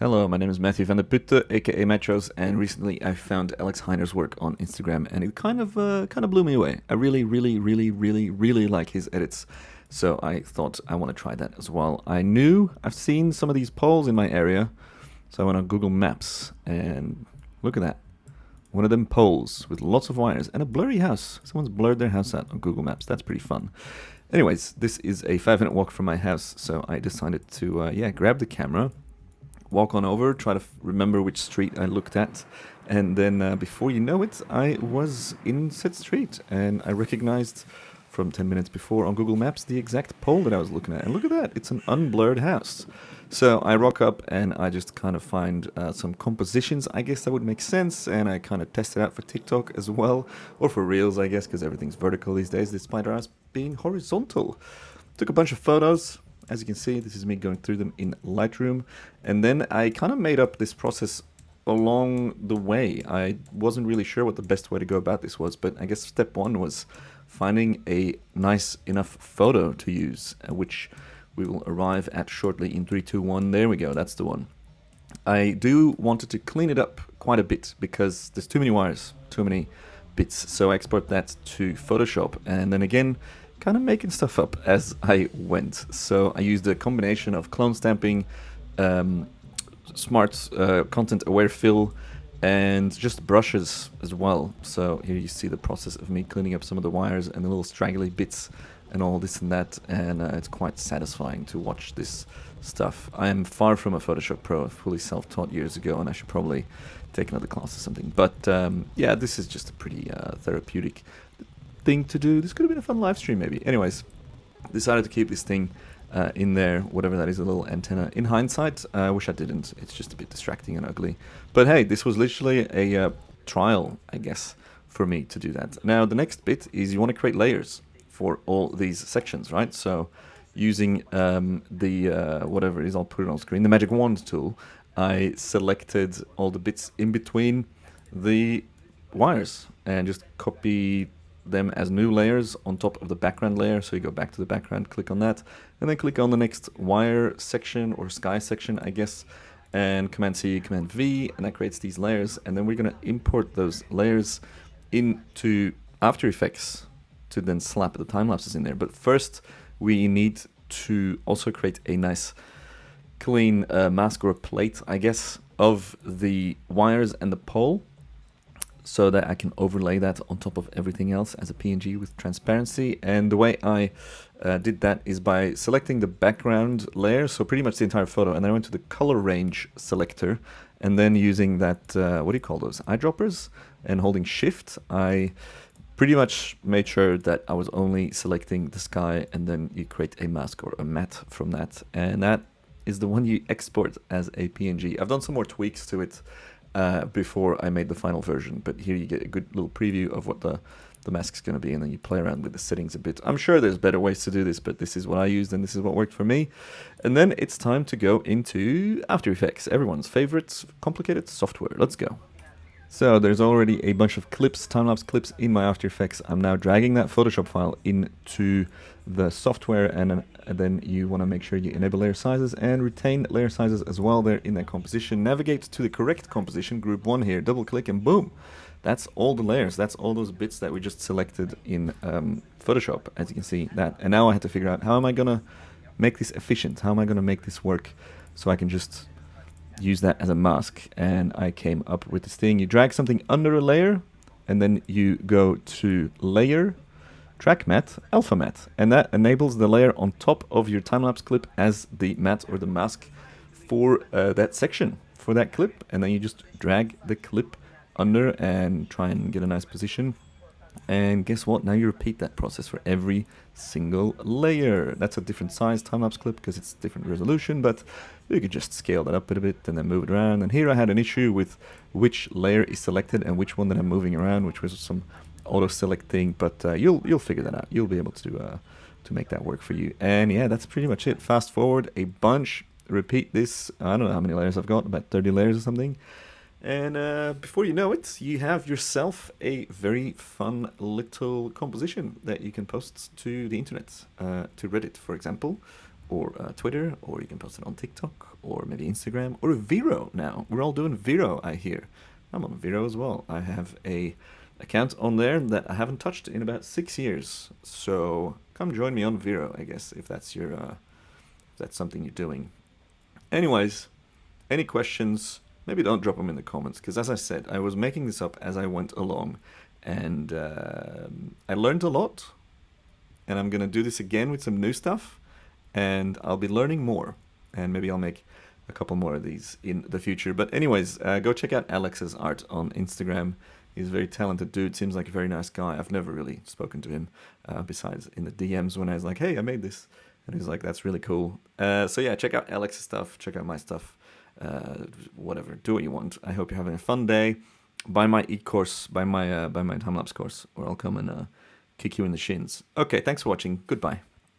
Hello, my name is Matthew Vandeputte, aka Metros, and recently I found Alex Heiner's work on Instagram, and it kind of blew me away. I really like his edits, so I thought I want to try that as well. I've seen some of these poles in my area, so I went on Google Maps, and look at that. One of them poles with lots of wires and a blurry house. Someone's blurred their house out on Google Maps. That's pretty fun. Anyways, this is a 5 minute walk from my house, so I decided to grab the camera, walk on over, try to remember which street I looked at, and then before you know it, I was in said street, and I recognized from 10 minutes before on Google Maps the exact pole that I was looking at. And look at that, it's an unblurred house. So I rock up and I just kind of find some compositions, I guess that would make sense, and I kind of test it out for TikTok as well, or for Reels, I guess, because everything's vertical these days, despite ours being horizontal. Took a bunch of photos. As you can see, this is me going through them in Lightroom. And then I kind of made up this process along the way. I wasn't really sure what the best way to go about this was, but I guess step one was finding a nice enough photo to use, which we will arrive at shortly in 3, 2, 1. There we go, that's the one. I do wanted to clean it up quite a bit because there's too many wires, too many bits. So I export that to Photoshop, and then again, kind of making stuff up as I went. So I used a combination of clone stamping, smart content aware fill, and just brushes as well. So here you see the process of me cleaning up some of the wires and the little straggly bits and all this and that, and it's quite satisfying to watch this stuff. I am far from a Photoshop pro, fully self-taught years ago, and I should probably take another class or something. But yeah, this is just a pretty therapeutic thing to do. This could have been a fun live stream maybe. Anyways, decided to keep this thing in there, whatever that is, a little antenna. In hindsight, I wish I didn't. It's just a bit distracting and ugly. But hey, this was literally a trial, I guess, for me to do that. Now, the next bit is you want to create layers for all these sections, right? So using the whatever it is, I'll put it on screen, the magic wand tool, I selected all the bits in between the wires and just copy them as new layers on top of the background layer. So you go back to the background, click on that, and then click on the next wire section or sky section, I guess, and Command C, Command V, and that creates these layers. And then we're going to import those layers into After Effects to then slap the time lapses in there. But first, we need to also create a nice clean mask or a plate, I guess, of the wires and the pole, so that I can overlay that on top of everything else as a PNG with transparency. And the way I did that is by selecting the background layer, so pretty much the entire photo, and then I went to the color range selector, and then using that, what do you call those, eyedroppers, and holding shift, I pretty much made sure that I was only selecting the sky, and then you create a mask or a matte from that, and that is the one you export as a PNG. I've done some more tweaks to it before I made the final version, but here you get a good little preview of what the mask is going to be, and then you play around with the settings a bit. I'm sure there's better ways to do this, but this is what I used and this is what worked for me. And then it's time to go into After Effects, everyone's favorite complicated software. Let's go. So there's already a bunch of clips, time-lapse clips in my After Effects. I'm now dragging that Photoshop file into the software, and then you want to make sure you enable layer sizes and retain layer sizes as well there in that composition. Navigate to the correct composition, group 1 here, double click, and boom. That's all the layers. That's all those bits that we just selected in Photoshop, as you can see that. And now I had to figure out, how am I going to make this efficient? How am I going to make this work so I can just use that as a mask? And I came up with this thing. You drag something under a layer, and then you go to Layer, Track Matte, Alpha Matte, and that enables the layer on top of your time-lapse clip as the matte or the mask for that section, for that clip. And then you just drag the clip under and try and get a nice position. And guess what? Now you repeat that process for every single layer. That's a different size time-lapse clip because it's different resolution, but you could just scale that up a bit and then move it around. And here I had an issue with which layer is selected and which one that I'm moving around, which was some auto-select thing, but you'll figure that out. You'll be able to make that work for you. And yeah, that's pretty much it. Fast forward a bunch, repeat this. I don't know how many layers I've got, about 30 layers or something. And before you know it, you have yourself a very fun little composition that you can post to the internet, to Reddit, for example, or Twitter, or you can post it on TikTok, or maybe Instagram, or Vero now. We're all doing Vero, I hear. I'm on Vero as well. I have a account on there that I haven't touched in about 6 years. So come join me on Vero, I guess, if that's your if that's something you're doing. Anyways, any questions? Maybe don't drop them in the comments, because as I said, I was making this up as I went along, and I learned a lot, and I'm gonna do this again with some new stuff, and I'll be learning more, and maybe I'll make a couple more of these in the future. But anyways, go check out Alex's art on Instagram. He's a very talented dude, seems like a very nice guy. I've never really spoken to him, besides in the DMs when I was like, hey, I made this. And he's like, that's really cool. So yeah, check out Alex's stuff, check out my stuff, whatever, do what you want. I hope you're having a fun day. Buy my e-course, buy my time-lapse course, or I'll come and kick you in the shins. Okay, thanks for watching. Goodbye.